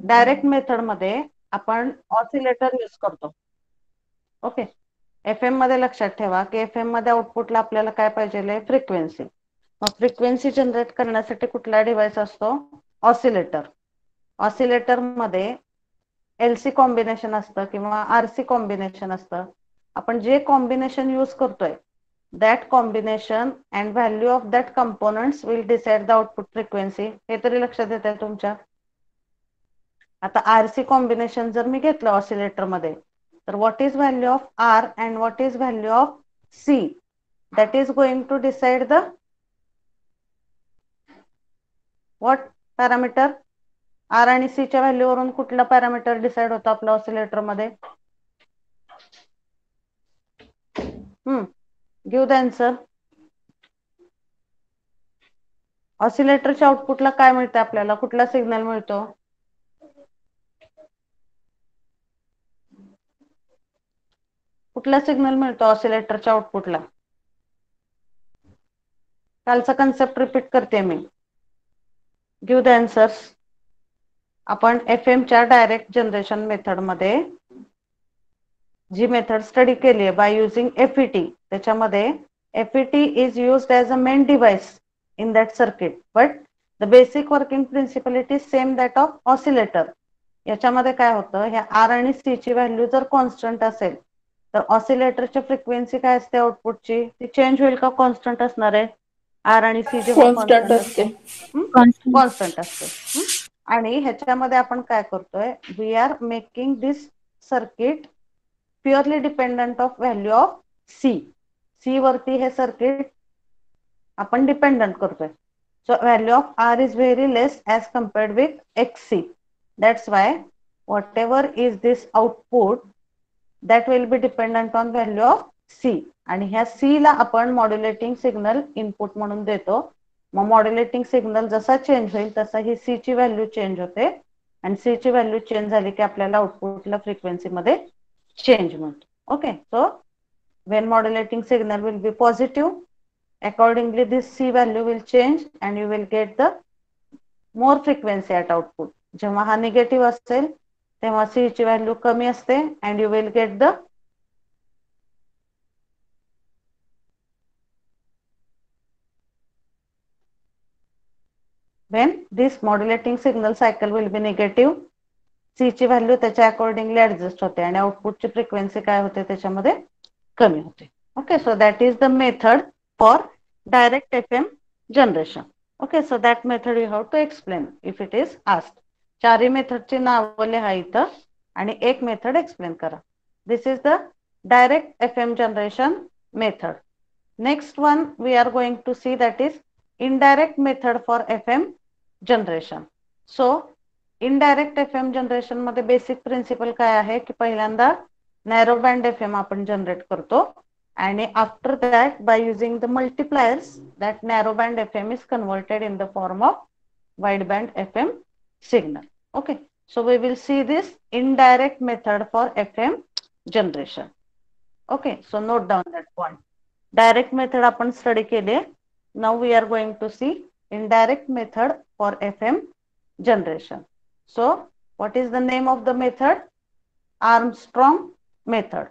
Direct method मध्ये आपण oscillator use करतो. ओके, FM मध्ये लक्षात ठेवा की FM मध्ये आउटपुटला आपल्याला काय पाहिजे, फ्रिक्वेन्सी. मग फ्रिक्वेन्सी जनरेट करण्यासाठी कुठला डिव्हाइस असतो, ऑसिलेटर. ऑसिलेटर मध्ये LC कॉम्बिनेशन असतं किंवा RC कॉम्बिनेशन असतं. आपण जे कॉम्बिनेशन यूज करतोय that combination and value of that components will decide the output frequency. हे तरी लक्षात येते तुमच्या. आता RC कॉम्बिनेशन जर मी घेतलं ऑसिलेटर मध्ये, तर what is value of R and what is value of C, that is going to decide the what parameter. R आणि C च्या व्हॅल्यू वरून कुठला पॅरामीटर डिसाइड होतो आपल्या ऑसिलेटर मध्ये? Give the answer. ऑसिलेटरच्या आउटपुटला काय मिळते आपल्याला, कुठला सिग्नल मिळतो? कुठला सिग्नल मिळतो ऑसिलेटरच्या आउटपुटला? कालचा कन्सेप्ट रिपीट करते मी. Give the answers. आपण FM च्या डायरेक्ट जनरेशन मेथड मध्ये जी मेथड स्टडी केली आहे बाय युजिंग FET, त्याच्यामध्ये FET is used as a main device in that circuit, but the basic working principle it is same that of oscillator. याच्यामध्ये काय होतं, ह्या R आणि C ची व्हॅल्यू जर कॉन्स्टंट असेल तर ऑसिलेटरची फ्रिक्वेन्सी काय असते आउटपुटची, ती चेंज होईल का कॉन्स्टंट असणार आहे? R आणि C जेव्हा कॉन्स्टंट असते. कॉन्स्टंट असते. आणि ह्याच्यामध्ये आपण काय करतोय, we are making this circuit purely dependent of value of C वरती हे सर्किट आपण डिपेंडंट करतोय. So value of R is very less as compared with XC. That's why whatever is this output that will be dependent on value of C. आणि ह्या C ला आपण modulating signal input म्हणून देतो. मग modulating signal जसा change होईल तसा ही C ची व्हॅल्यू चेंज होते आणि C ची व्हॅल्यू चेंज झाली की आपल्याला आउटपुटला फ्रिक्वेन्सी मध्ये चेंज मिळतो. Okay, so when modulating signal will be positive, accordingly this C value will change and you will get the more frequency at output. जेव्हा हा निगेटिव्ह असेल तेव्हा C ची व्हॅल्यू कमी असते and you will get the when this modulating signal cycle will be negative, C ची value त्याच्या accordingly adjust होते आणि आउटपुटची फ्रिक्वेन्सी काय होते त्याच्यामध्ये कमी होते. Okay, so that is the method for direct FM generation. Okay, so that method you have to explain if it is asked. चारही मेथडची नावं लिहा इथं आणि एक मेथड एक्सप्लेन करा. This is the direct FM generation method. Next one we are going to see, that is indirect method for FM generation. So indirect FM generation मध्ये basic principle काय आहे की पहिल्यांदा नॅरो बँड FM आपण generate करतो and after that by using the multipliers that narrow band FM is converted in the form of wide band FM signal. Okay, so we will see this indirect method for FM generation. Okay, so note down that point. Direct method आपण study केले. Now we are going to see indirect method for FM generation. So what is the name of the method? Armstrong method.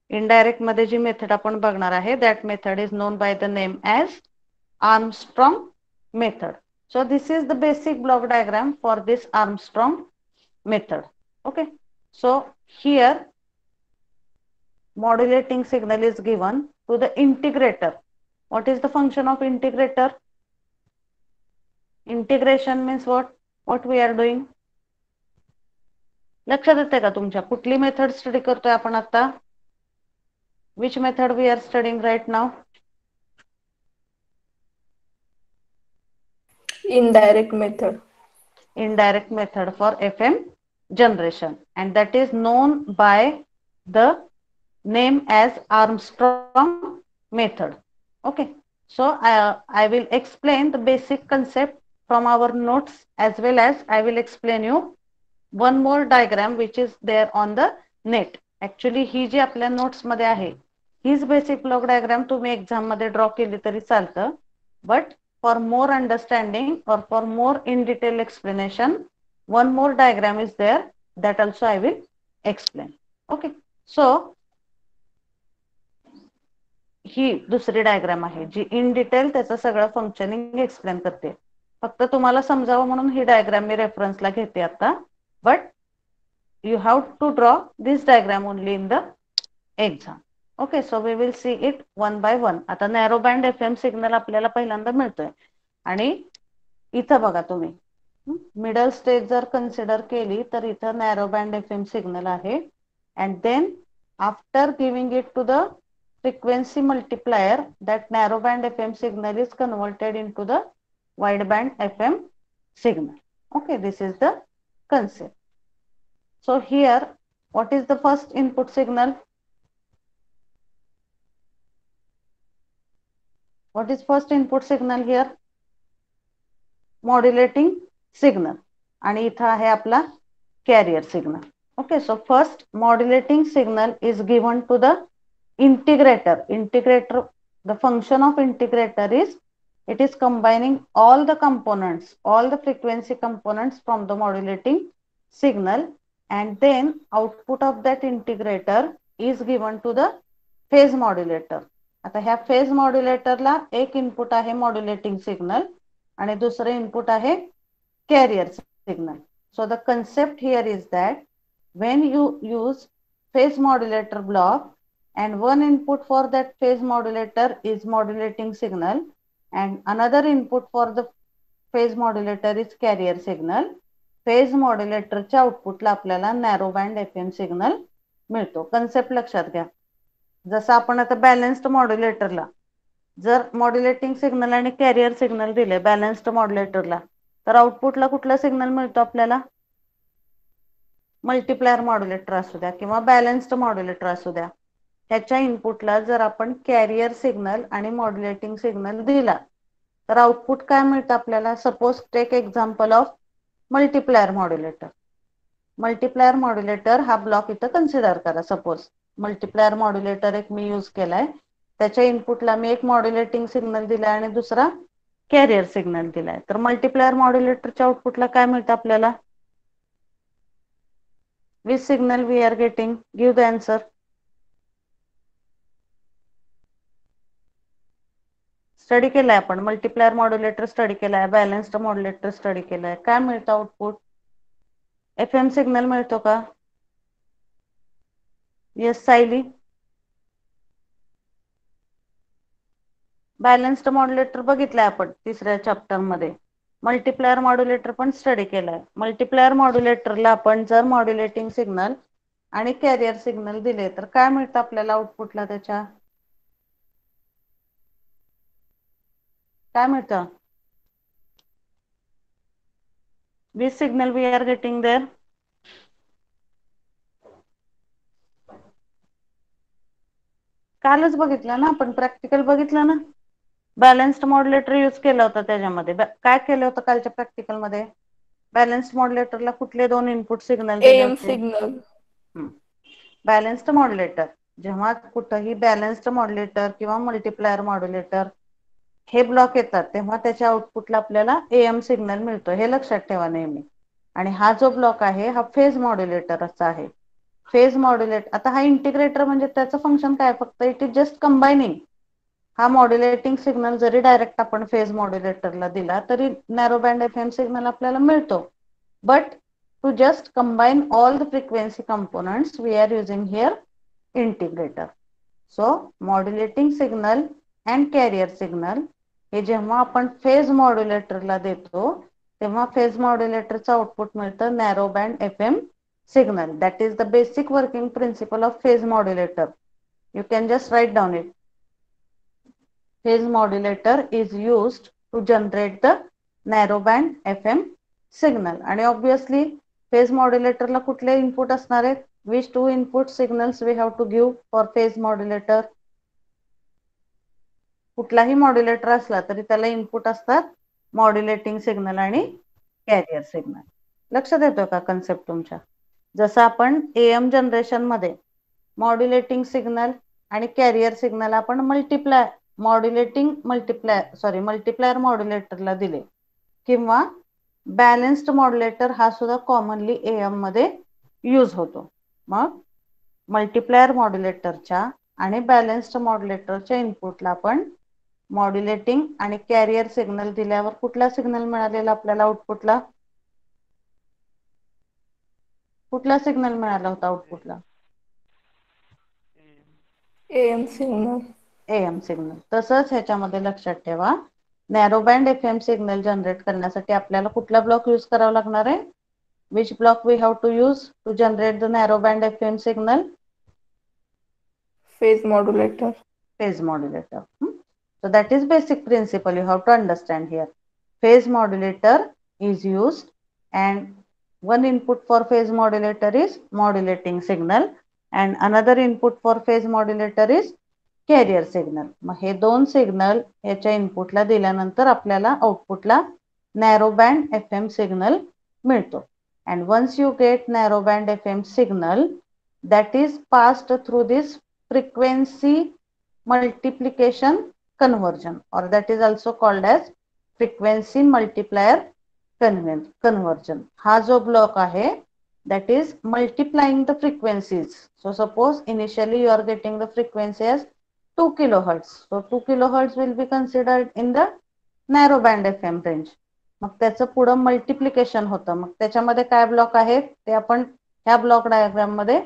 Indirect मध्ये जी method आपण बघणार आहे that method is known by the name as Armstrong method. So this is the basic block diagram for this Armstrong method. Okay, so here modulating signal is given to the integrator. What is the function of integrator? Integration means what we are doing. लक्षात येते का तुमच्या, कुठली method study करतोय आपण आता? Which method we are studying right now? Indirect method. Indirect method for FM generation, and that is known by the name as Armstrong method. Okay, so I will explain the basic concept from our notes as well as I will explain you one more diagram which is there on the net. Actually ही जी आपल्या notes मध्ये आहे हीच basic block diagram तुम्ही exam मध्ये draw केली तरी चालतं, but for more understanding or for more in detail explanation one more diagram is there, that also I will explain. Okay, so ही दुसरी डायग्राम आहे जी इन डिटेल त्याचं सगळं फंक्शनिंग एक्सप्लेन करते. फक्त तुम्हाला समजावं म्हणून ही डायग्राम मी रेफरन्सला घेते आता. But you have to draw this diagram only in the exam. Okay, so we will see it one by one. आता नॅरो बँड FM सिग्नल आपल्याला पहिल्यांदा मिळतोय आणि इथं बघा तुम्ही मिडल स्टेज जर कन्सिडर केली तर इथं नॅरो बँड FM सिग्नल आहे. and then after giving it to the frequency multiplier, that narrow band FM signal is converted into the wide band FM signal. Okay, this is the concept. So here, what is the first input signal? What is first input signal here? Modulating signal. आणि इथं आहे आपला carrier signal. Okay, so first modulating signal is given to the integrator. Integrator, the function of integrator is, it is combining all the components, all the frequency components from the modulating signal, and then output of that integrator is given to the phase modulator. आता ह्या phase मॉड्युलेटरला एक input आहे modulating signal आणि दुसरे input आहे carrier signal. So the concept here is that when you use phase modulator block and one input for that phase modulator is modulating signal and another input for the phase modulator is carrier signal, phase modulator च्या आउटपुटला आपल्याला narrow band FM signal मिळतो. Concept लक्षात घ्या. जसं आपण आता balanced मॉड्युलेटरला जर मॉड्युलेटिंग सिग्नल आणि कॅरियर सिग्नल दिले बॅलन्स्ड मॉड्युलेटरला तर आउटपुटला कुठला सिग्नल मिळतो आपल्याला? मल्टीप्लायर मॉड्युलेटर असू द्या किंवा बॅलन्स्ड मॉड्युलेटर असू द्या, ह्याच्या इनपुटला जर आपण कॅरियर सिग्नल आणि मॉड्युलेटिंग सिग्नल दिला तर आउटपुट काय मिळतं आपल्याला? Suppose take example of multiplier modulator. Multiplier modulator हा ब्लॉक इथं कन्सिडर करा. सपोज मल्टीप्लायर मॉड्युलेटर एक मी यूज केलाय, त्याच्या इनपुटला मी एक मॉड्युलेटिंग सिग्नल दिलाय आणि दुसरा कॅरियर सिग्नल दिलाय. तर मल्टीप्लायर मॉड्युलेटरच्या आउटपुटला काय मिळतं आपल्याला? which signal we are getting? Give the answer. Study केलाय आपण, मल्टीप्लायर मॉड्युलेटर स्टडी केलाय, बॅलन्स्ड मॉड्युलेटर स्टडी केलाय. काय मिळतं आउटपुट? FM सिग्नल मिळतो का? येस सायली. बॅलन्स्ड मॉड्युलेटर बघितलंय आपण तिसऱ्या चॅप्टर मध्ये. मल्टीप्लायर मॉड्युलेटर पण स्टडी केलाय. मल्टीप्लायर मॉड्युलेटरला आपण जर मॉड्युलेटिंग सिग्नल आणि कॅरियर सिग्नल दिले तर काय मिळतं आपल्याला आउटपुटला? त्याच्या काय मिळतं? which signal we are getting there? कालच बघितलं ना आपण, प्रॅक्टिकल बघितलं ना, बॅलन्स्ड मॉड्युलेटर यूज केलं होतं. त्याच्यामध्ये काय केलं होतं कालच्या प्रॅक्टिकल मध्ये? बॅलन्स्ड मॉड्युलेटरला कुठले दोन इनपुट सिग्नल दिले AM होते? सिग्नल. बॅलन्स्ड मॉड्युलेटर, जेव्हा कुठंही बॅलन्स्ड मॉड्युलेटर किंवा मल्टीप्लायर मॉड्युलेटर हे ब्लॉक येतात तेव्हा त्याच्या आउटपुटला आपल्याला AM सिग्नल मिळतो. हे लक्षात ठेवा नेहमी. आणि हा जो ब्लॉक आहे हा फेज मॉड्युलेटरचा आहे. फेज मॉड्युलेटर, आता हा इंटिग्रेटर म्हणजे त्याचं फंक्शन काय? फक्त इट इज जस्ट कंबायनिंग. हा मॉड्युलेटिंग सिग्नल जरी डायरेक्ट आपण फेज मॉड्युलेटरला दिला तरी नॅरो बँड FM सिग्नल आपल्याला मिळतो. But to just combine all the frequency components we are using here integrator. So modulating signal and carrier signal हे जेव्हा आपण फेज मॉड्युलेटरला देतो तेव्हा फेज मॉड्युलेटरचं आउटपुट मिळतं narrow band FM signal. That is the basic working principle of phase modulator. You can just write down it. Phase modulator is used to generate the narrow band FM signal. आणि obviously phase modulator ला कुठले input असणार आहेत? Which two input signals we have to give for phase modulator? कुठलाही modulator असला तरी त्याला input असतात मॉड्युलेटिंग सिग्नल आणि कॅरियर सिग्नल. लक्षात येतो का कन्सेप्ट तुमच्या? जसं आपण AM जनरेशन मध्ये मॉड्युलेटिंग सिग्नल आणि कॅरियर सिग्नल आपण मल्टीप्लायर मॉड्युलेटर मॉड्युलेटरला दिले किंवा बॅलेन्स्ड मॉड्युलेटर हा सुद्धा कॉमनली AM मध्ये यूज होतो. मग मल्टीप्लायर मॉड्युलेटरच्या आणि बॅलेन्स्ड मॉड्युलेटरच्या इनपुटला आपण मॉड्युलेटिंग आणि कॅरियर सिग्नल दिल्यावर कुठला सिग्नल मिळालेला आपल्याला आउटपुटला? कुठला सिग्नल मिळाला होता आउटपुटला? AM signal. AM signal. तसंच ह्याच्यामध्ये लक्षात ठेवा, narrow band FM signal generate करण्यासाठी आपल्याला कुठला ब्लॉक यूज करावा लागणार आहे? Which block we have to use to generate the narrow band FM signal? Phase modulator. Phase modulator. So that is basic principle you have to understand here. Phase modulator is used and one input for phase modulator is modulating signal and another input for phase modulator is carrier signal. मग हे दोन signal याच्या इनपुटला दिल्यानंतर आपल्याला आउटपुटला narrow band FM signal मिळतो. And once you get narrow band FM signal, that is passed through this frequency multiplication conversion, or that is also called as frequency multiplier conversion. हा जो block आहे, that is multiplying the frequencies. So suppose initially you are getting the frequency as 2 kilohertz. So 2 kilohertz will be considered in the narrow band FM range. मग त्याचं पुढं multiplication होतं. मग त्याच्यामध्ये काय ब्लॉक आहेत ते आपण ह्या ब्लॉक डायग्राम मध्ये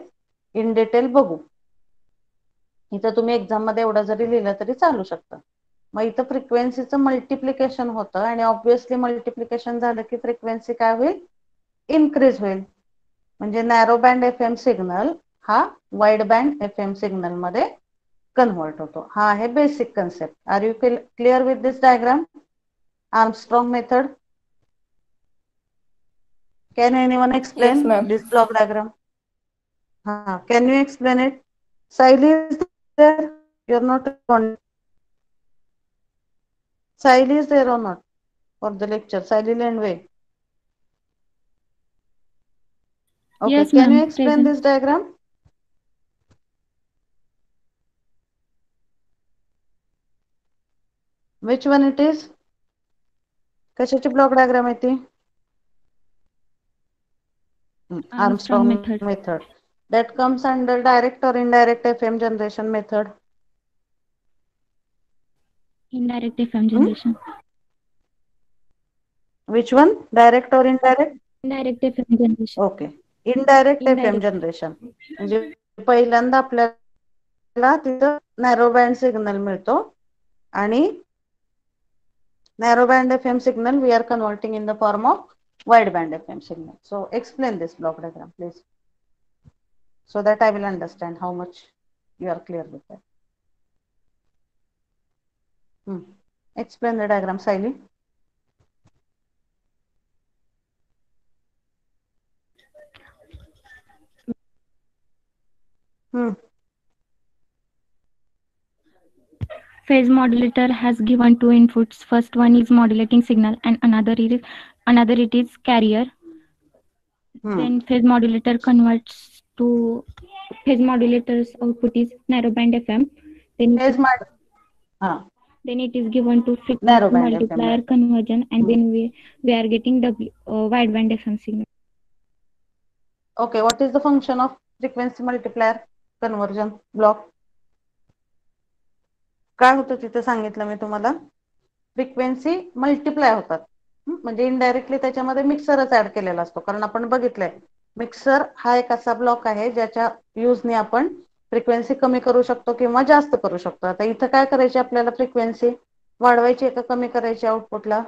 इन डिटेल बघू. इथं तुम्ही एक्झाम मध्ये एवढं जरी लिहिलं तरी चालू शकतं. मग इथं फ्रिक्वेन्सीचं मल्टिप्लिकेशन होतं आणि ऑब्विसली मल्टिप्लिकेशन झालं की फ्रिक्वेन्सी काय होईल? इन्क्रीज होईल. म्हणजे नॅरो बँड FM सिग्नल हा वाईड बँड FM सिग्नल मध्ये कन्वर्ट होतो. हा आहे basic concept. Are you clear with this diagram? Armstrong method. Can anyone explain Yes, ma'am. this block diagram? Can you explain it? Saili is there? You're not responding. Saili is there or not for the lecture? Saili Landway. Okay, Yes, can you ma'am. explain Present. this diagram? Which one it is? कशाची block diagram आहे ती? Armstrong Armstrong method. That comes under direct or indirect FM generation method. Indirect FM generation. Which one? Direct or indirect? Indirect FM generation. Okay. Indirect FM Indirect. generation. म्हणजे पहिल्यांदा आपल्याला तिथं narrow band signal मिळतो आणि narrow band FM signal we are converting in the form of wide band FM signal. So explain this block diagram, please, so that I will understand how much you are clear with that. Explain the diagram, Saili. Phase modulator has given two inputs. First one is modulating signal and another it is carrier. Then phase modulator converts to phase modulator's output is narrow band FM. Then it is given to frequency multiplier conversion, and then we are getting wide band FM signal. Okay, what is the function of frequency multiplier conversion block? काय होतं तिथे सांगितलं मी तुम्हाला, frequency multiply होतात. म्हणजे indirectly त्याच्यामध्ये मिक्सरच add केलेला असतो. कारण आपण बघितलंय मिक्सर हा एक असा ब्लॉक आहे ज्याच्या युजने आपण फ्रिक्वेन्सी कमी करू शकतो किंवा जास्त करू शकतो. आता इथं काय करायची आपल्याला, फ्रिक्वेन्सी वाढवायची का कमी करायची आउटपुटला?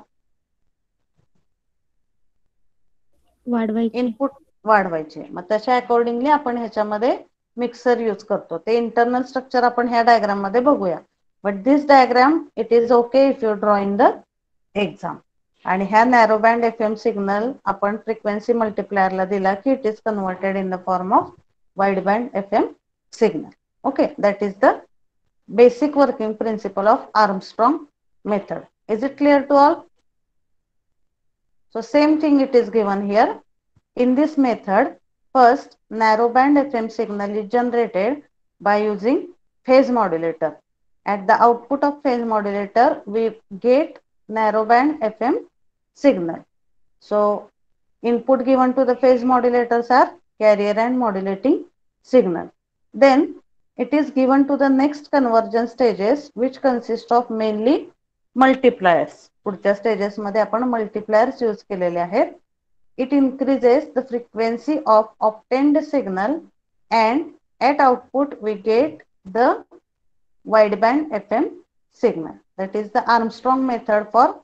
वाढवायची. इनपुट वाढवायचे. मग तशा अकॉर्डिंगली आपण ह्याच्यामध्ये मिक्सर यूज करतो. ते इंटरनल स्ट्रक्चर आपण ह्या डायग्राम मध्ये बघूया. But this diagram it is okay if you draw in the exam. आणि ह्या नॅरो बँड FM सिग्नल आपण फ्रिक्वेन्सी मल्टिप्लायरला दिला की it is converted in the form of wide band FM signal. Okay, that is the basic working principle of Armstrong method. Is it clear to all? So same thing it is given here. In this method, first narrow band FM signal is generated by using phase modulator. At the output of phase modulator, we get narrow band FM signal. So input given to the phase modulators are carrier and modulating signal. Then it is given to the next convergence stages which consist of mainly multipliers. पुढच्या stages मध्ये आपण multipliers use केलेले आहेत. It increases the frequency of obtained signal and at output we get the wideband FM signal. That is the Armstrong method for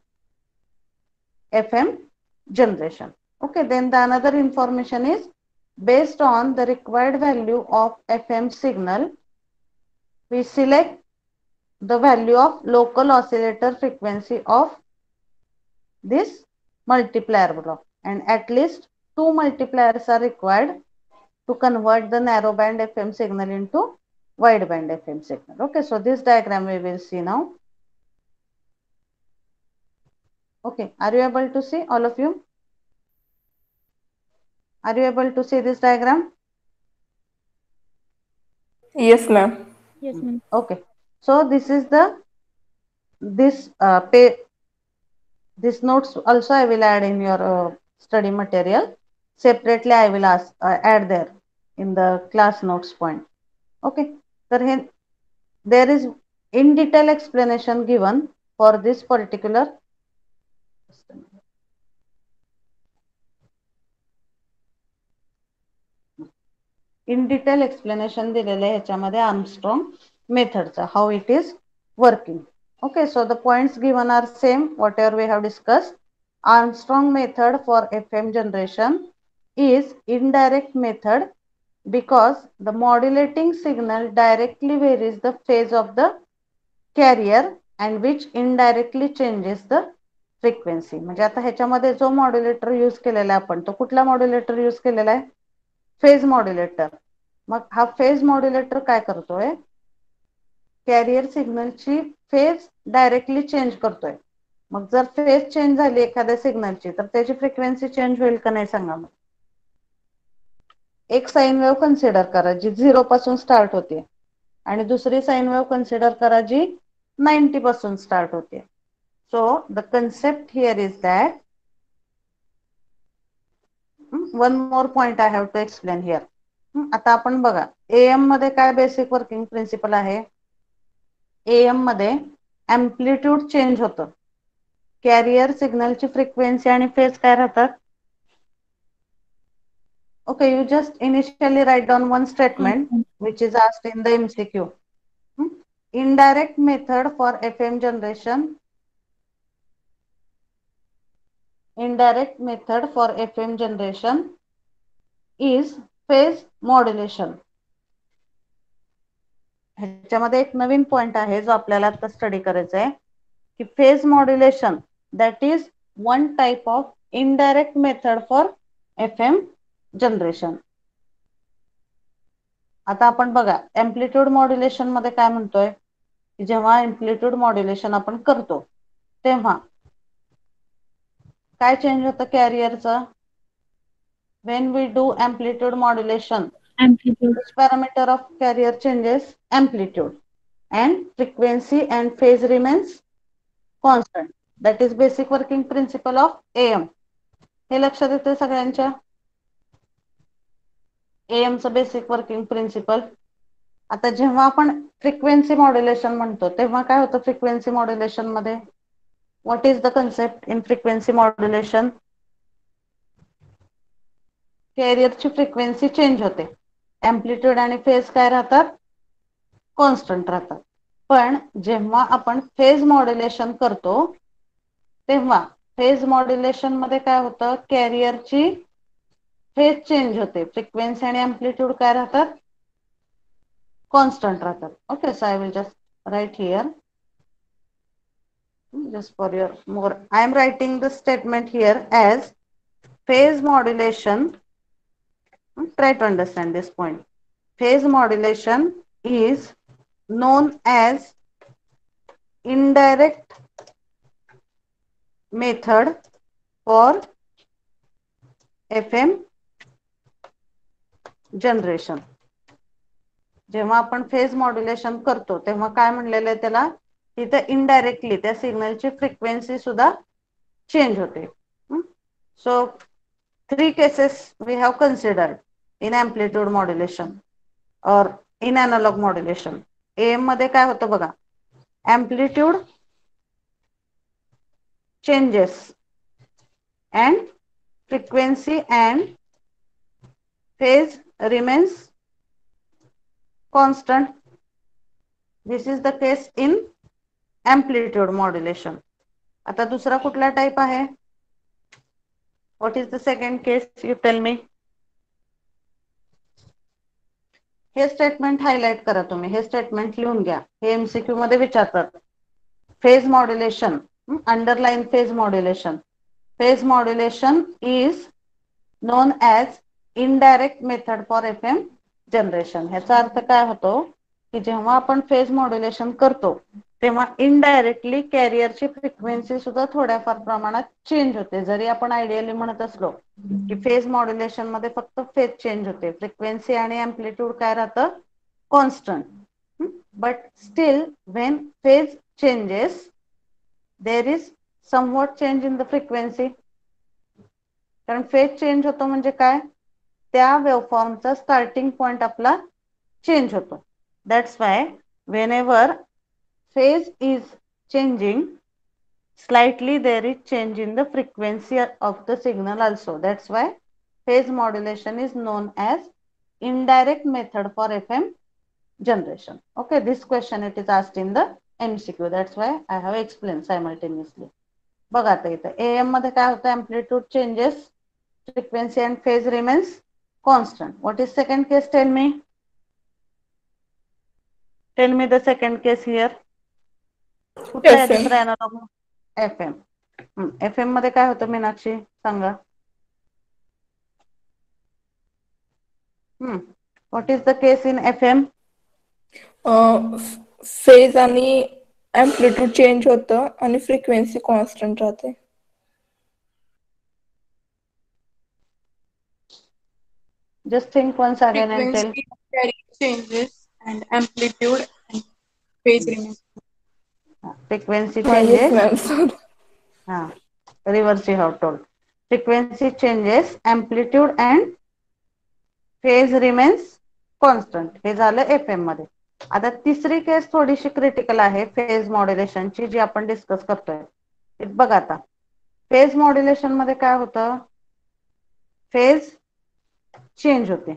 FM generation. Okay, then the another information is based on the required value of FM signal, we select the value of local oscillator frequency of this multiplier block, and at least 2 multipliers are required to convert the narrowband FM signal into wideband FM signal. Okay, so this diagram we will see now. Okay, are you able to see, all of you? Are you able to see this diagram? Yes, ma'am. Yes, ma'am. Okay, so this is the this notes also I will add in your study material. Separately I will add there in the class notes point. Okay, so there is in detail explanation given for this particular in detail explanation दिलेले ह्याच्यामध्ये Armstrong methodचा how it is working. Okay, so the points given are same whatever we have discussed. Armstrong method for FM generation is indirect method because the modulating signal directly varies the phase of the carrier and which indirectly changes the frequency. म्हणजे आता ह्याच्यामध्ये जो modulator use केलेला आहे आपण तो कुठला modulator use केलेला आहे? Phase modulator. मग हा फेज मॉड्युलेटर काय करतोय? कॅरियर सिग्नलची फेज डायरेक्टली चेंज करतोय. मग जर फेज चेंज झाली एखाद्या सिग्नलची तर त्याची फ्रिक्वेन्सी चेंज होईल का नाही सांगा मग. एक साइन वेव्ह कन्सिडर करा जी 0 पासून स्टार्ट होते आणि दुसरी साइन वेव्ह कन्सिडर करा जी 90 पासून स्टार्ट होते. So the concept here is that one more point I have to explain here. आता आपण बघा AM मध्ये काय बेसिक वर्किंग प्रिन्सिपल आहे? AM मध्ये एम्प्लिट्यूड चेंज होतं. कॅरियर सिग्नलची फ्रिक्वेन्सी आणि फेज काय राहतात? Okay, you just initially write down one statement which is asked in the MCQ. Indirect method for FM generation. Indirect method for FM generation is phase modulation. ह्याच्यामध्ये एक नवीन point आहे जो आपल्याला आता स्टडी करायचा आहे की phase modulation that is one type of indirect method for FM generation. आता आपण बघा एम्प्लिट्यूड मॉड्युलेशन मध्ये काय म्हणतोय की जेव्हा एम्प्लिट्यूड मॉड्युलेशन आपण करतो तेव्हा काय चेंज होतं कॅरियरचं? when we do amplitude modulation, which parameter of carrier changes? Amplitude, and frequency and phase remains constant. That is basic working principle of AM. हे लक्षात येते सगळ्यांच्या? AM चं बेसिक वर्किंग प्रिन्सिपल. आता जेव्हा आपण फ्रिक्वेन्सी मॉड्युलेशन म्हणतो तेव्हा काय होतं फ्रिक्वेन्सी मॉड्युलेशन मध्ये? What is the concept in frequency modulation? कॅरियरची फ्रिक्वेन्सी चेंज होते, एम्प्लिट्यूड आणि फेज काय राहतात? कॉन्स्टंट राहतात. पण जेव्हा आपण फेज मॉड्युलेशन करतो तेव्हा फेज मॉड्युलेशन मध्ये काय होतं? कॅरियरची फेज चेंज होते, फ्रिक्वेन्सी आणि एम्प्लिट्यूड काय राहतात? कॉन्स्टंट राहतात. Okay, so I will just write here just for your more. I am writing the statement here as phase modulation. Try to understand this point. Phase modulation is known as indirect method for FM generation. जेव्हा आपण phase modulation करतो तेव्हा काय म्हणलेलं आहे त्याला? तिथे indirectly त्या सिग्नलची फ्रिक्वेन्सी सुद्धा चेंज होते. So 3 cases we have considered in amplitude modulation or in analog modulation. AM मध्ये काय होतं बघा, amplitude changes and frequency and phase remains constant. This is the case in amplitude modulation. आता दुसरा कुठला टाइप आहे? What is the second case? You tell me. हे statement highlight करा तुम्ही, हे स्टेटमेंट लिहून घ्या, हे एमसीक्यू मध्ये विचारतात. Phase modulation, underline phase modulation. Phase modulation is non as indirect method for FM generation. ह्याचा अर्थ काय होतो की जेव्हा आपण फेज मॉड्युलेशन करतो तेव्हा इनडायरेक्टली कॅरियरची फ्रिक्वेन्सी सुद्धा थोड्याफार प्रमाणात चेंज होते. जरी आपण आयडियली म्हणत असलो की फेज मॉड्युलेशन मध्ये फक्त फेज चेंज होते, फ्रिक्वेन्सी आणि एम्प्लिट्यूड काय राहतं, constant. But still when phase changes there is somewhat change in the frequency. कारण फेज चेंज होतो म्हणजे काय, त्या वेवफॉर्मचा स्टार्टिंग पॉइंट आपला चेंज होतो. That's why whenever phase is changing slightly, there is change in the frequency of the signal also. That's why phase modulation is known as indirect method for FM generation. Okay, this question it is asked in the MCQ. That's why I have explained simultaneously. बघा आता इथं AM मध्ये काय होतं, amplitude changes, frequency and phase remains constant. What is second case? Tell me the second case here. कुठला आहे FM. दुसरा analogue? FM. FM मध्ये काय होतं मीनाक्षी सांगा. What is the case in FM? Phase आणि एम्प्लिट्यूड चेंज होतं आणि फ्रिक्वेन्सी कॉन्स्टंट राहते. Just think once again and tell. Frequency changes and amplitude and phase remains. Frequency Yes, changes. ma'am. Sorry. Reverse you have told. Frequency changes, amplitude and phase remains constant. हे झालं FM मध्ये. आता तिसरी केस थोडीशी critical आहे phase मॉड्युलेशनची, जी आपण discuss करतोय. बघा आता फेज मॉड्युलेशन मध्ये काय होतं, फेज चेंज होते,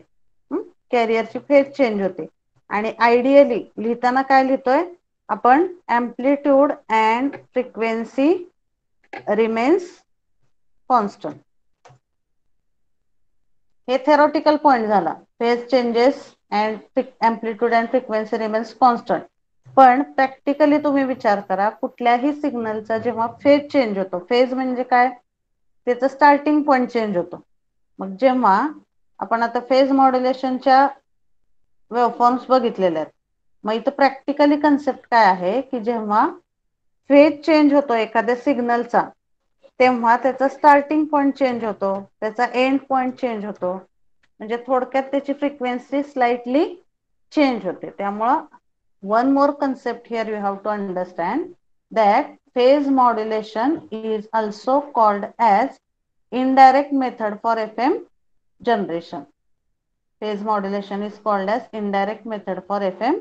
कॅरियरची फेज चेंज होते आणि आयडियली लिहिताना काय लिहितोय आपण, amplitude and frequency remains constant. हे थेरोटिकल पॉइंट झाला, phase changes and amplitude and frequency remains constant. पण प्रॅक्टिकली तुम्ही विचार करा, कुठल्याही सिग्नलचा जेव्हा फेज चेंज होतो, फेज म्हणजे काय, त्याचं स्टार्टिंग पॉइंट चेंज होतो. मग जेव्हा आपण आता फेज मॉड्युलेशनच्या वेवफॉर्म्स बघितलेल्या आहेत, मग इथं प्रॅक्टिकली कन्सेप्ट काय आहे की जेव्हा फेज चेंज होतो एखाद्या सिग्नलचा तेव्हा त्याचा स्टार्टिंग पॉइंट चेंज होतो, त्याचा एंड पॉइंट चेंज होतो, म्हणजे थोडक्यात त्याची फ्रिक्वेन्सी स्लाइटली चेंज होते. त्यामुळं one more concept here you have to understand that phase modulation is also called as indirect method for FM generation. Phase modulation is called as indirect method for FM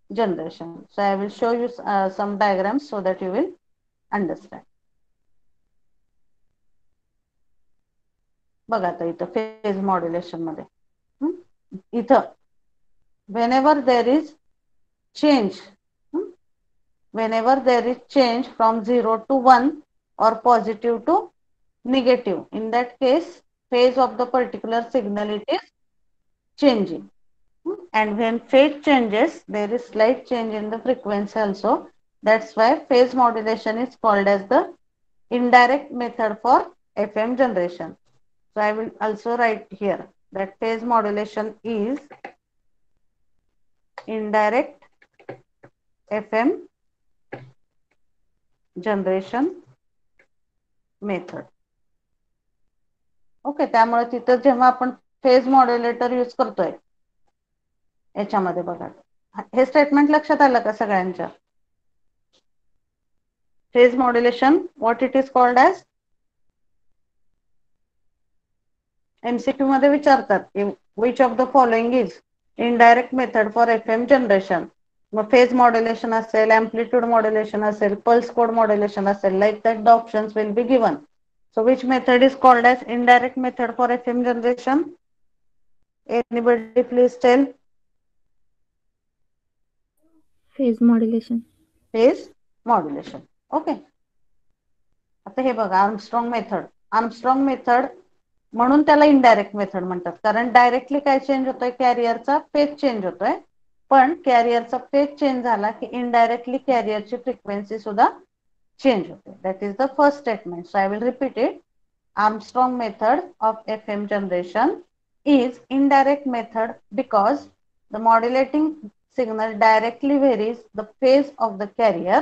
generation. So I will show you some diagrams so that you will understand. बघा आता इथं phase modulation मध्ये इथं whenever there is change, whenever there is change from 0 to 1 or positive to negative, in that case phase of the particular signal it is changing. And when phase changes there is slight change in the frequency also. That's why phase modulation is called as the indirect method for FM generation. So I will also write here that phase modulation is indirect FM generation method. Okay, त्यामुळे तिथं जेव्हा आपण phase modulator use करतोय याच्यामध्ये बघा, हे statement लक्षात आलं का सगळ्यांच्या? Phase modulation what it is called as MCQ मध्ये विचारतात की which of the following is indirect method for FM generation. मग फेज मॉड्युलेशन असेल, एम्प्लिट्यूड मॉड्युलेशन असेल, पल्स कोड मॉड्युलेशन असेल, like that the options will be given. So which method is called as indirect method for FM generation? Anybody please tell. Phase modulation. Phase modulation. Okay. आता हे बघा Armstrong method. Armstrong method म्हणून त्याला indirect method म्हणतात, कारण directly काय change होतोय, कॅरियरचा phase change होतोय. पण कॅरियरचा फेज चेंज झाला की इनडायरेक्टली कॅरियरची फ्रिक्वेन्सी सुद्धा चेंज होते. That is the first statement. So I will repeat it. Armstrong method of FM generation is indirect method because the modulating signal directly varies the phase of the carrier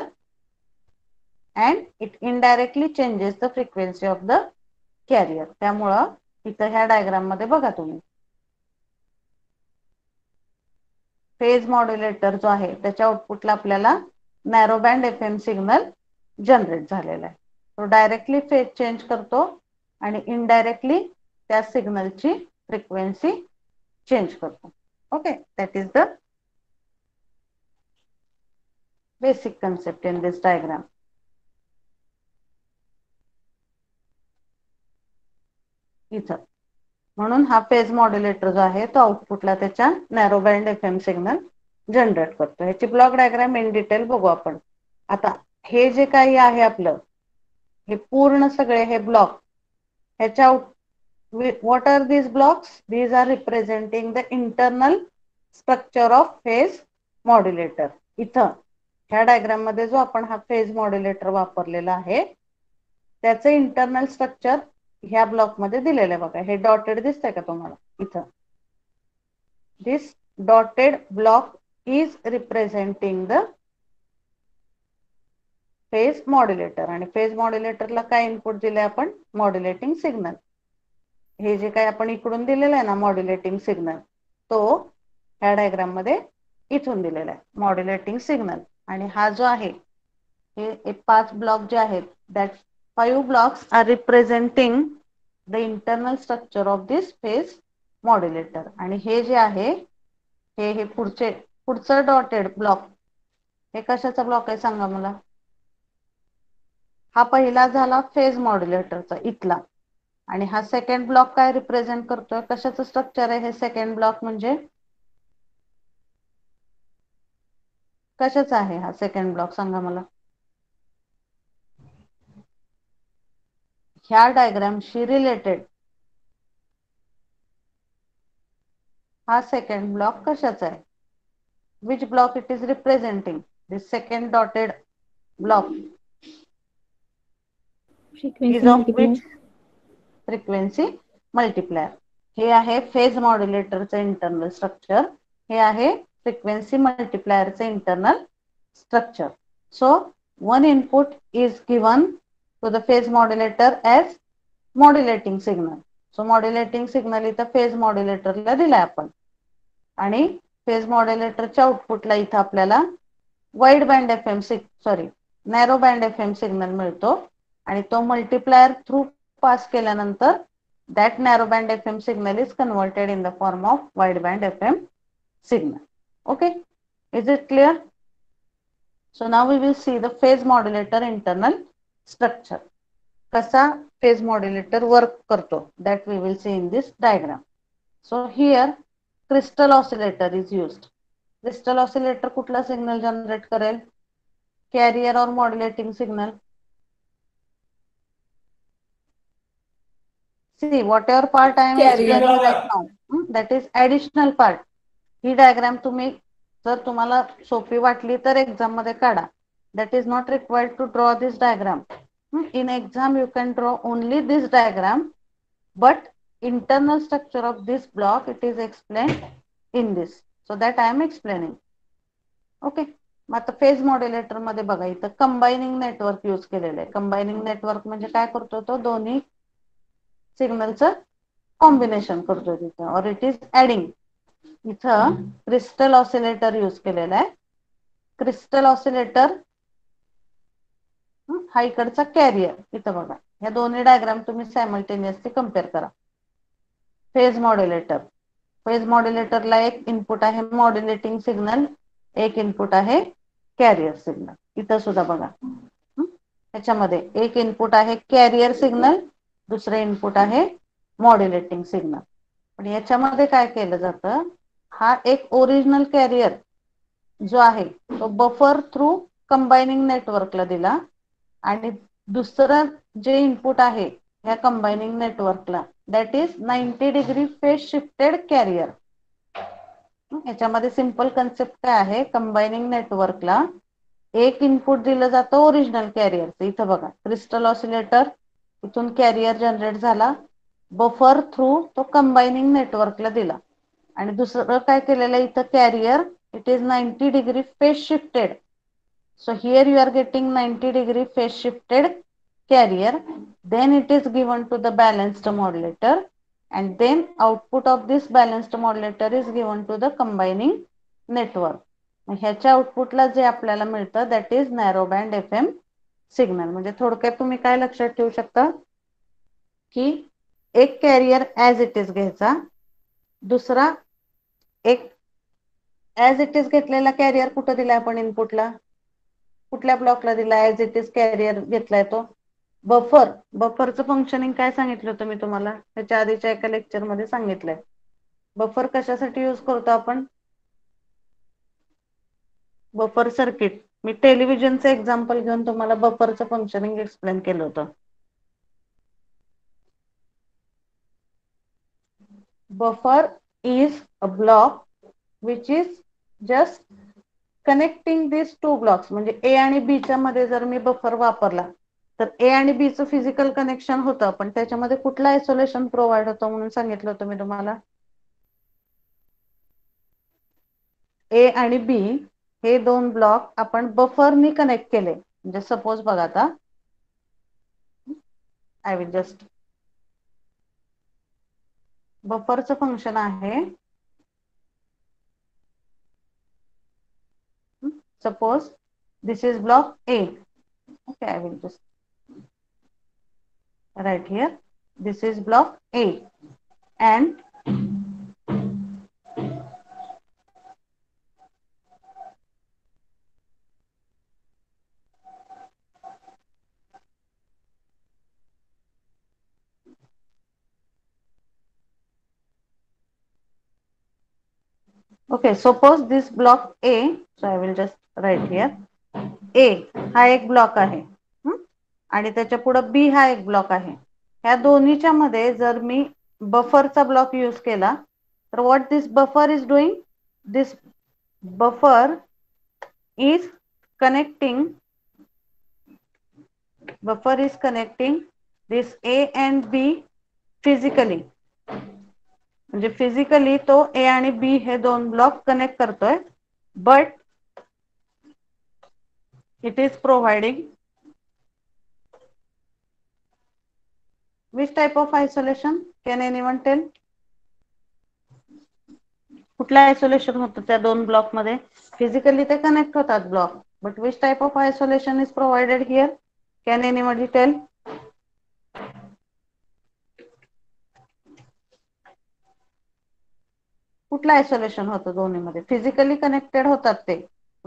and it indirectly changes the frequency of the carrier. त्यामुळं इथं ह्या diagram मध्ये बघा तुम्ही phase modulator जो आहे त्याच्या आउटपुटला आपल्याला narrow band FM signal generate झालेला आहे. तो डायरेक्टली फेज चेंज करतो आणि इनडायरेक्टली त्या सिग्नलची फ्रिक्वेन्सी चेंज करतो. Okay, that is the basic concept in this diagram. इथं म्हणून हा फेज मॉड्युलेटर जो आहे तो आउटपुटला त्याच्या narrow band FM signal generate करतो. ह्याची ब्लॉक डायग्राम इन डिटेल बघू आपण. आता हे जे काही आहे आपलं हे पूर्ण सगळे हे ब्लॉक ह्याच्या what are these blocks? These are representing the internal structure of phase modulator. इथं ह्या डायग्राम मध्ये जो आपण हा फेज मॉड्युलेटर वापरलेला आहे त्याचे इंटरनल स्ट्रक्चर ह्या ब्लॉक मध्ये दिलेलं आहे बघा. हे डॉटेड दिसतंय का तुम्हाला इथं? This dotted block is representing the phase modulator. आणि फेज मॉड्युलेटरला काय इनपुट दिले आपण? Modulating signal. हे जे काही आपण इकडून दिलेलं आहे ना मॉड्युलेटिंग सिग्नल तो ह्या डायग्राम मध्ये इथून दिलेला आहे मॉड्युलेटिंग सिग्नल. आणि हा जो आहे हे 5 ब्लॉक जे आहेत that 5 blocks are representing the internal structure of this phase modulator. आणि हे जे आहे हे पुढचं डॉटेड ब्लॉक हे कशाचा ब्लॉक आहे सांगा मला? हा पहिला झाला फेज मॉड्युलेटरचा इथला. आणि हा सेकंड ब्लॉक काय रिप्रेझेंट करतोय? कशाचं स्ट्रक्चर आहे हे सेकंड ब्लॉक? म्हणजे कशाचा आहे हा सेकंड ब्लॉक सांगा मला? ह्या डायग्रामशी रिलेटेड हा सेकंड ब्लॉक कशाचा आहे? Which block it is representing? This second dotted block Frequency is of multiplier. Which? Frequency multiplier. हे आहे फेज मॉड्युलेटरचं इंटरनल स्ट्रक्चर. हे आहे फ्रिक्वेन्सी मल्टिप्लायरचं internal structure. So one input is given to the phase modulator as modulating signal. So modulating signal इथं phase मॉड्युलेटरला दिलाय आपण. आणि फेज मॉड्युलेटरच्या आउटपुटला इथं आपल्याला wide band FM narrow band FM signal मिळतो. आणि तो मल्टिप्लायर थ्रू पास केल्यानंतर that narrow band FM signal is converted in the form of wide band FM signal. Okay, is it clear? So now we will see the phase modulator internal structure. कसा phase modulator work करतो that we will see in this diagram. So here crystal oscillator is used. Crystal oscillator कुठला signal generate करेल? Carrier or modulating signal? See, whatever part I am Carrier. explaining right now, that is additional part. He diagram तुम्ही जर तुम्हाला सोपी वाटली तर exam मध्ये काढा. That is not required to draw this diagram. In exam you can draw only this diagram, but internal structure of this block it is explained in this. So that I am explaining. Okay. मग आता phase modulator मध्ये बघा इथं कंबायनिंग network use केलेलं आहे. कंबायनिंग network म्हणजे काय करतो? तो दोन्ही सिग्नलचं कॉम्बिनेशन करतो तिथं, और इट इज ऍडिंग. इथं क्रिस्टल ऑसिलेटर यूज केलेला आहे. क्रिस्टल ऑसिलेटर हा इकडचा कॅरियर. इथं बघा ह्या दोन्ही डायग्राम तुम्ही सायमल्टेनियसली कम्पेअर करा. Phase modulator. फेज मॉड्युलेटरला एक इनपुट आहे मॉड्युलेटिंग सिग्नल, एक इनपुट आहे कॅरियर सिग्नल. इथं सुद्धा बघा त्याच्यामध्ये एक इनपुट आहे कॅरियर सिग्नल, दुसरे इनपुट आहे मॉड्युलेटिंग सिग्नल. पण याच्यामध्ये काय केलं जातं, हा एक ओरिजिनल कॅरियर जो आहे तो बफर थ्रू कंबायनिंग नेटवर्कला दिला आणि दुसरं जे इनपुट आहे ह्या कंबायनिंग नेटवर्कला that is 90 degree phase shifted carrier. याच्यामध्ये सिंपल कन्सेप्ट काय आहे, कंबायनिंग नेटवर्कला एक इनपुट दिलं जातं ओरिजिनल कॅरियरचं. इथं बघा क्रिस्टल ऑसिलेटर, इथून कॅरियर जनरेट झाला, बफर थ्रू तो कंबायनिंग नेटवर्कला दिला आणि दुसरं काय केलेलं इथं carrier it is 90 degree phase shifted. So here you are getting 90 degree phase shifted carrier, then it is given to the balanced modulator and then output of this balanced modulator is given to the combining network. ह्याच्या आउटपुटला जे आपल्याला मिळतं that is narrow band FM signal. म्हणजे थोडक्यात तुम्ही काय लक्षात ठेवू शकता की एक कॅरियर ऍज इट इज घ्यायचा, दुसरा एक ऍज इट इज घेतलेला कॅरियर कुठं दिला आपण इनपुटला, कुठल्या ब्लॉकला दिला ऍज इट इज कॅरियर घेतलाय तो बफर. बफरचं फंक्शनिंग काय सांगितलं होतं मी तुम्हाला त्याच्या आधीच्या एका लेक्चर मध्ये सांगितलंय. बफर कशासाठी यूज करतो आपण, बफर सर्किट. मी टेलिव्हिजनचं एक्झाम्पल घेऊन तुम्हाला बफरचं फंक्शनिंग एक्सप्लेन केलं होतं. Buffer is a block which is just connecting this two blocks. म्हणजे ए आणि बी च्या मध्ये जर मी बफर वापरला तर ए आणि बी चं फिजिकल कनेक्शन होतं, पण त्याच्यामध्ये कुठलं आयसोलेशन प्रोव्हाइड होतं म्हणून सांगितलं होतं मी तुम्हाला. ए आणि बी हे दोन ब्लॉक आपण बफरनी कनेक्ट केले. म्हणजे सपोज बघा आता आय विल जस्ट, बफरचं फंक्शन आहे suppose this is block A. Okay, I will just write here this is block A and okay, suppose this block A, so I will just write here A हा एक block आहे आणि त्याच्या पुढे B हा एक block आहे. ह्या दोन्हीच्या मध्ये जर मी बफरचा ब्लॉक यूज केला तर what this buffer is doing, this buffer is connecting this A and B physically. म्हणजे फिजिकली तो ए आणि बी हे दोन ब्लॉक कनेक्ट करतोय, but it is providing which type of isolation, can anyone tell. कुठलं isolation होतं त्या दोन ब्लॉक मध्ये, फिजिकली ते कनेक्ट होतात block, but which type of isolation is provided here, can anyone tell. कुठलं आयसोलेशन होतं दोन्हीमध्ये, फिजिकली कनेक्टेड होतात ते,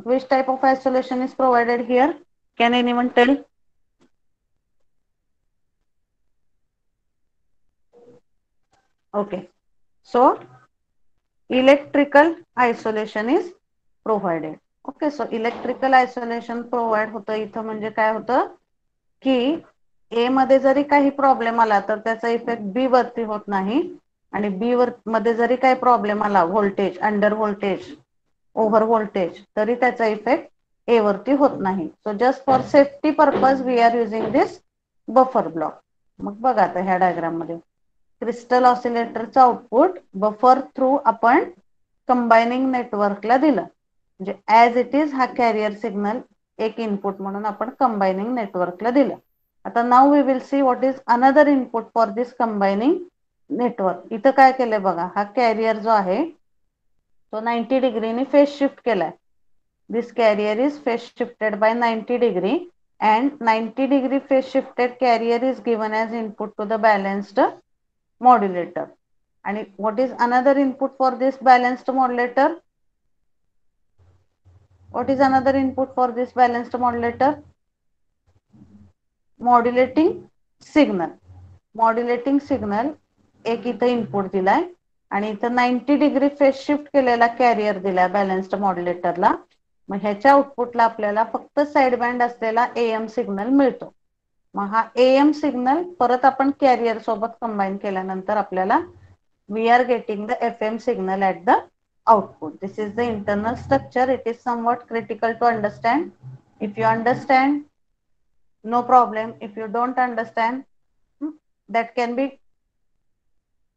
which type of isolation is provided here, can anyone tell. Okay, so electrical isolation is provided. Okay, so electrical isolation provide होतं इथं. म्हणजे काय होतं की ए मध्ये जरी काही प्रॉब्लेम आला तर त्याचा इफेक्ट बी वरती होत नाही आणि बी मध्ये जरी काही प्रॉब्लेम आला, voltage, under voltage, over voltage, तरी त्याचा इफेक्ट ए वरती होत नाही. So just for safety purpose we are using this buffer block. मग बघा आता ह्या डायग्राम मध्ये क्रिस्टल ऑसिलेटरचं आउटपुट बफर थ्रू आपण कंबायनिंग नेटवर्कला दिलं. म्हणजे ऍज इट इज हा कॅरियर सिग्नल एक इनपुट म्हणून आपण कंबायनिंग नेटवर्कला दिलं. आता now we will see what is another input for this combining network. इथं काय केलंय बघा, हा कॅरियर जो आहे तो 90 डिग्रीने फेज शिफ्ट केलाय. This carrier is phase shifted by 90 degree and 90 degree phase shifted carrier is given as input to the balanced modulator. आणि what is another input for this balanced modulator? What is another input for this balanced modulator? Modulating signal. Modulating signal एक इथं input दिलाय आणि इथं 90 degree phase shift केलेला carrier दिलाय balanced मॉड्युलेटरला. मग ह्याच्या आउटपुटला आपल्याला फक्त साइड बँड असलेला AM सिग्नल मिळतो. मग हा AM सिग्नल परत आपण कॅरियर सोबत कंबाईन केल्यानंतर आपल्याला we are getting the FM signal at the output. This is the internal structure. It is somewhat critical to understand. If you understand, no problem. If you don't understand, that can be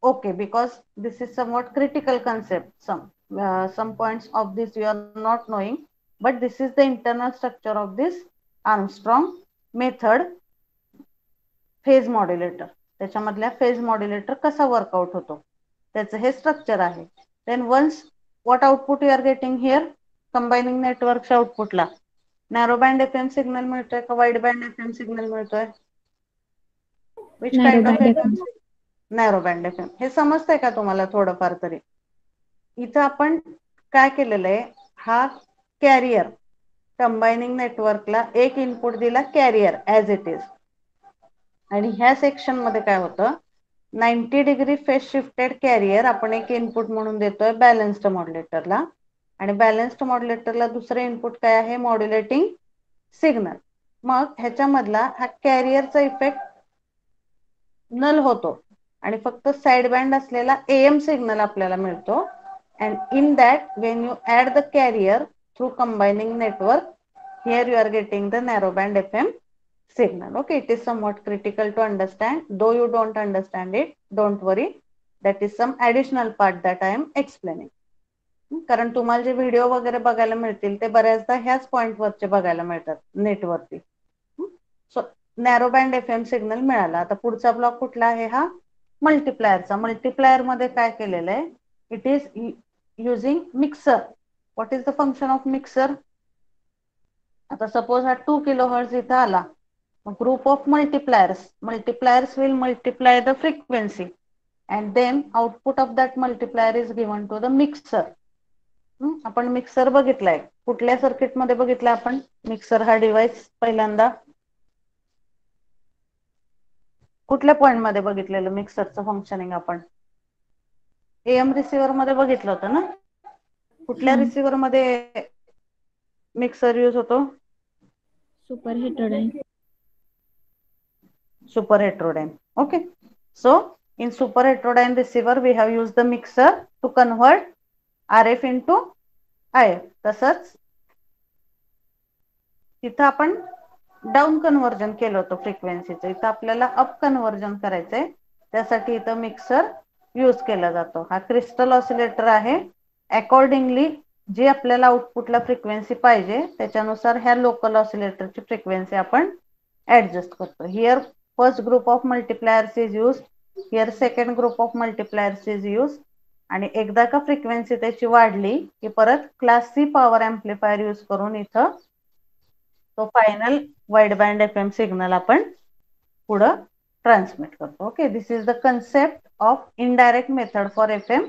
okay, because this is somewhat critical concept. Some points of this you are not knowing, but this is the internal structure of this Armstrong method phase modulator. त्याच्यामधल्या phase modulator कसा work out होतो त्याचं हे structure आहे. Then once what output you are getting here, combining नेटवर्कच्या आउटपुटला narrow band FM signal मिळतोय का वाईड बँड FM सिग्नल मिळतोय? Which Narrow kind of band FM? FM. Narrow band FM. हे समजतंय का तुम्हाला थोडंफार तरी? इथं आपण काय केलेलं आहे, हा कॅरियर कंबायनिंग नेटवर्कला एक इनपुट दिला कॅरियर ऍज इट इज, आणि ह्या सेक्शन मध्ये काय होतं 90 डिग्री फेज शिफ्टेड कॅरियर आपण एक इनपुट म्हणून देतोय बॅलन्स्ड मॉड्युलेटरला, आणि बॅलन्स्ड मॉड्युलेटरला दुसरे इनपुट काय आहे मॉड्युलेटिंग सिग्नल. मग ह्याच्यामधला हा कॅरियरचा इफेक्ट नल होतो आणि फक्त साइड बँड असलेला AM सिग्नल आपल्याला मिळतो. And in that when you add the carrier through combining network, here you are getting the narrow band FM signal. Okay, it is somewhat critical to understand. Though you don't understand it, don't worry. That is some additional part that I am explaining. कारण तुम्हाला जे video वगैरे बघायला मिळतील ते बऱ्याचदा ह्याच point वरचे बघायला मिळतात नेटवरती. So narrow band FM signal मिळाला. आता पुढचा ब्लॉक कुठला आहे हा मल्टीप्लायरचा. मल्टीप्लायर मध्ये काय केलेलं आहे, it is using mixer. What is the function of mixer? आता सपोज हा 2 किलोहर्ट्ज इथं आला, group of multipliers will multiply the frequency and then output of that multiplier is given to the mixer. आपण mixer बघितलाय, कुठल्या circuit मध्ये बघितलाय आपण मिक्सर हा डिव्हाइस पहिल्यांदा? कुठल्या पॉइंट मध्ये बघितलेलं मिक्सरचं फंक्शनिंग आपण? AM रिसिव्हर मध्ये बघितलं होतं ना. कुठल्या रिसिव्हर मध्ये मिक्सर यूज होतो? Super heterodyne. Super heterodyne. Okay, so in super heterodyne receiver we have used the mixer to convert RF into IF. तसंच तिथं आपण डाऊन कन्वर्जन केलं होतं फ्रिक्वेन्सीचं, इथं आपल्याला अप कन्वर्जन करायचंय, त्यासाठी इथं मिक्सर यूज केला जातो. हा क्रिस्टल ऑसिलेटर आहे. अकॉर्डिंगली जी आपल्याला आउटपुटला फ्रिक्वेन्सी पाहिजे त्याच्यानुसार ह्या लोकल ऑसिलेटरची फ्रिक्वेन्सी आपण ऍडजस्ट करतो. Here first group of multipliers is use, here second group of multipliers is use. आणि एकदा का फ्रिक्वेन्सी त्याची वाढली की परत class C power amplifier use करून इथं तो final wide band FM signal आपण पुढं ट्रान्समिट करतो. Okay, this is the concept of indirect method for FM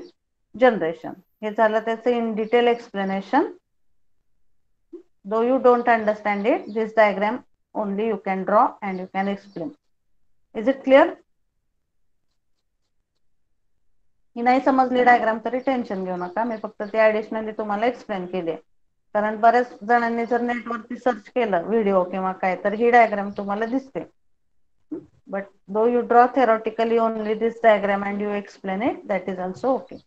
generation. हे झालं त्याचं in detail explanation. Though you don't understand it, this diagram only you can draw and you can explain. Is it clear? ही नाही समजली diagram तरी tension घेऊ नका, मी फक्त ते ऍडिशनली तुम्हाला एक्सप्लेन केले. कारण बऱ्याच जणांनी जर नेटवरती सर्च केलं व्हिडिओ किंवा काय तर ही डायग्राम तुम्हाला दिसते. But though you draw theoretically only this diagram and you explain it, that is also okay.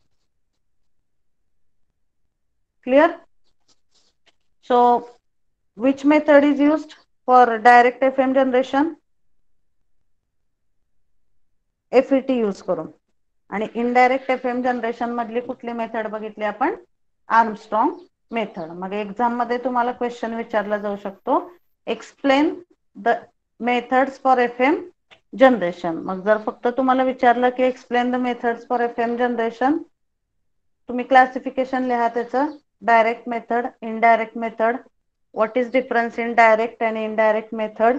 Clear? So which method is used for direct FM generation? FET use करून. आणि indirect FM generation मधली कुठली method बघितली आपण? Armstrong method. मग exam मध्ये तुम्हाला question विचारला जाऊ शकतो, explain the methods for FM generation. मग जर फक्त तुम्हाला विचारलं की explain the methods for FM generation, तुम्ही क्लासिफिकेशन लिहा त्याचं, direct method, indirect method. What is difference in direct आणि इनडायरेक्ट मेथड?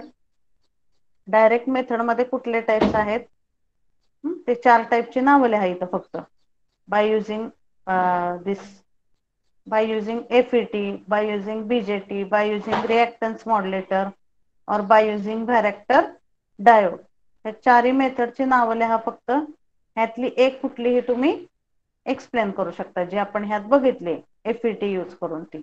डायरेक्ट मेथड मध्ये कुठले टाइप्स आहेत? ते 4 टाईपची नावं लिहा इथं फक्त. By using by using FET, by using BJT, by using reactance modulator or by using varactor diode. या 4 मेथडची नावं लिहा फक्त. ह्यातली एक कुठलीही तुम्ही एक्सप्लेन करू शकता जी आपण ह्यात बघितली FET यूज करून ती.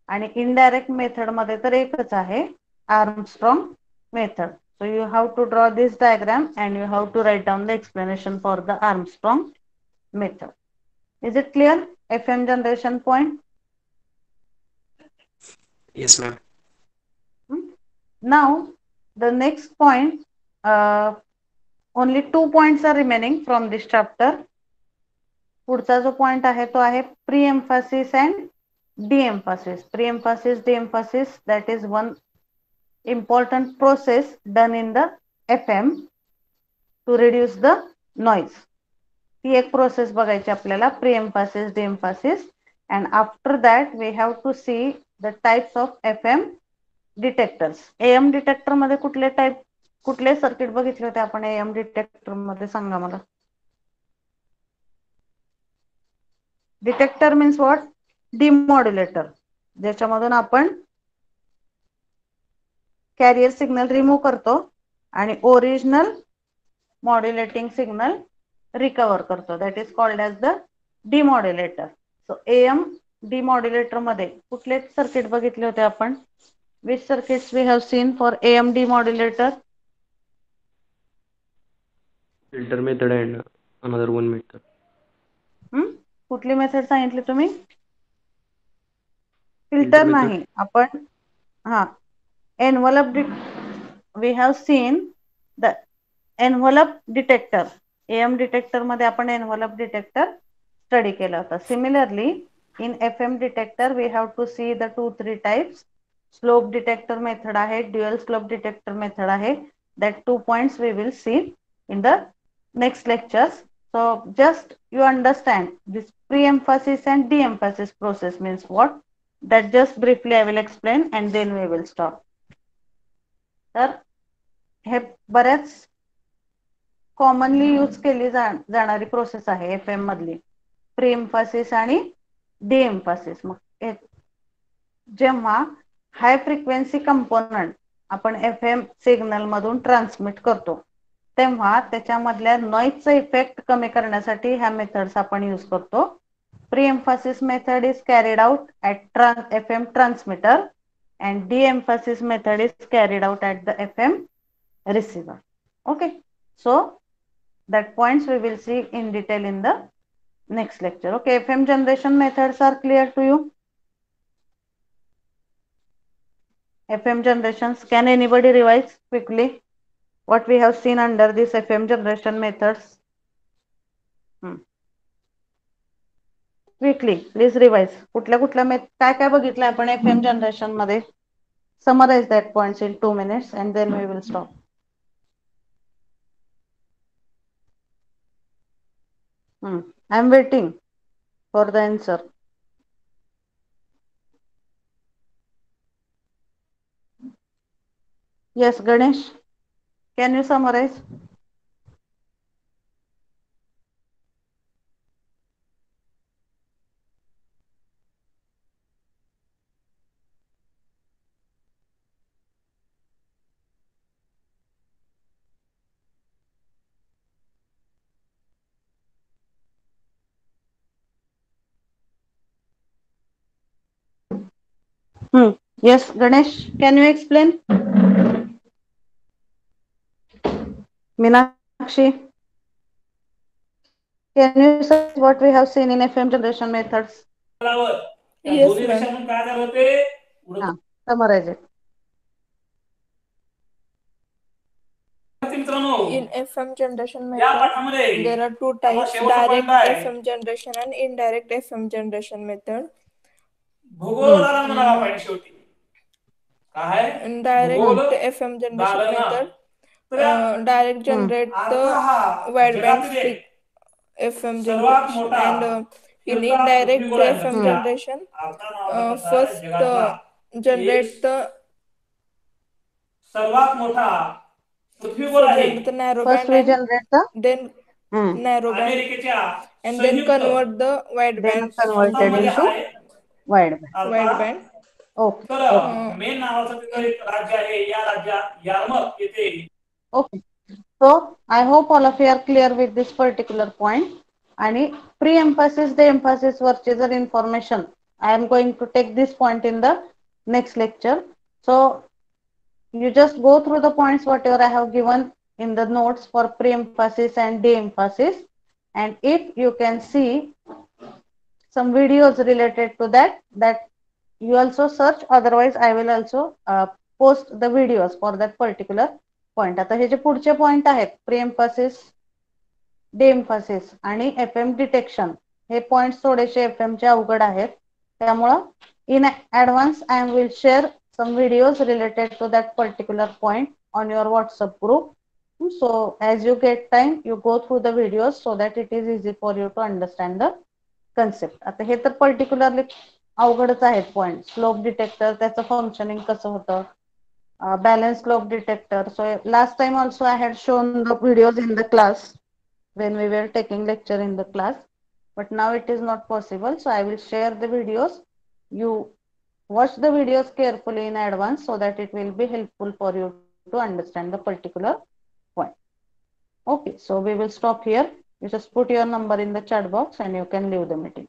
आणि इनडायरेक्ट मेथड मध्ये तर एकच आहे, Armstrong method. So you have to draw this diagram and you have to write down the explanation for the Armstrong method. Is it clear? FM generation point. Yes, ma'am. Now the next point, only 2 points are remaining from this chapter. पुढचा जो point आहे तो आहे pre-emphasis and de-emphasis. Pre-emphasis, de-emphasis, that is one important process done in the FM to reduce the noise. ती एक process बघायची आपल्याला, pre-emphasis, de-emphasis, and after that we have to see the types of FM detectors. AM detector मध्ये कुठले circuit बघितले होते आपण AM detector मध्ये, सांगा मला. Detector means what? डिमॉड्युलेटर, ज्याच्यामधून आपण कॅरियर सिग्नल रिमूव्ह करतो आणि ओरिजिनल मॉड्युलेटिंग सिग्नल रिकवर करतो. That is called as the demodulator. So AM demodulator मध्ये कुठले सर्किट बघितले होते आपण? Which circuits we have seen for AM demodulator? Filter method and another one method. कुठली method सांगितली तुम्ही? फिल्टर नाही, आपण envelope we have seen the envelope detector. AM detector मध्ये आपण envelope detector स्टडी केला होता. Similarly in FM detector we have to see the 2-3 types. Slope detector method आहे, dual slope detector method आहे. That 2 points we will see in the next lectures. So just you understand this pre-emphasis and de-emphasis process means what? That just briefly I will explain and then we will stop. तर हे बऱ्याच commonly use केली जाणारी process आहे FM मधली, pre-emphasis आणि de-emphasis. मग जेव्हा हाय फ्रिक्वेन्सी कंपोनंट आपण FM सिग्नल मधून ट्रान्समिट करतो तेव्हा त्याच्यामधल्या नॉइजचा इफेक्ट कमी करण्यासाठी ह्या मेथड्स आपण यूज करतो. Pre-emphasis method is carried out at FM transmitter and de-emphasis method is carried out at the FM receiver. Okay, so that points we will see in detail in the next lecture. Okay, FM generation methods are clear to you? FM generations, can anybody revise quickly what we have seen under this FM generation methods? Quickly please revise. कुठल्या काय बघितलं आपण FM generation मध्ये? Summarize that points in 2 minutes and then we will stop. I am waiting for the answer. Yes, Ganesh, can you summarize? Yes, Ganesh, can you explain? Meenakshi, can you say what we have seen in FM generation methods? Yes, ma'am. Summarize it. In FM generation method, there are 2 types: direct FM generation and indirect FM generation method. In direct FM generation method, direct generate the wideband FM generation, and in indirect FM generation, first generate the First we generate the then narrow band, and then convert the wide Then band converted into wide band. wide band. Okay. Main नावाचं तिथं एक राज्य आहे, या यार्मक येथे. Okay. So I hope all of you are clear with this particular point. आणि pre-emphasis, the emphasis वरचे जर information, I am going to take this point in the next lecture. So you just go through the points whatever I have given in the notes for pre-emphasis and de-emphasis, and if you can see some videos related to that you also search, otherwise I will also post the videos for that particular point. आता हे जे पुढचे point आहेत pre-emphasis, de-emphasis आणि FM detection, हे points थोडेसे FM चे अवघड आहेत, त्यामुळं in advance I will share some videos related to that particular point on your WhatsApp group. So as you get time, you go through the videos so that it is easy for you to understand the concept. आता हे तर particularly अवघडच आहेत point. Slope detector, त्याचं functioning कसं होतं, balance slope detector. So last time also I had shown the videos in the class when we were taking lecture in the class, but now it is not possible, so I will share the videos. You watch the videos carefully in advance so that it will be helpful for you to understand the particular point. Okay, so we will stop here. You just put your number in the chat box and you can leave the meeting.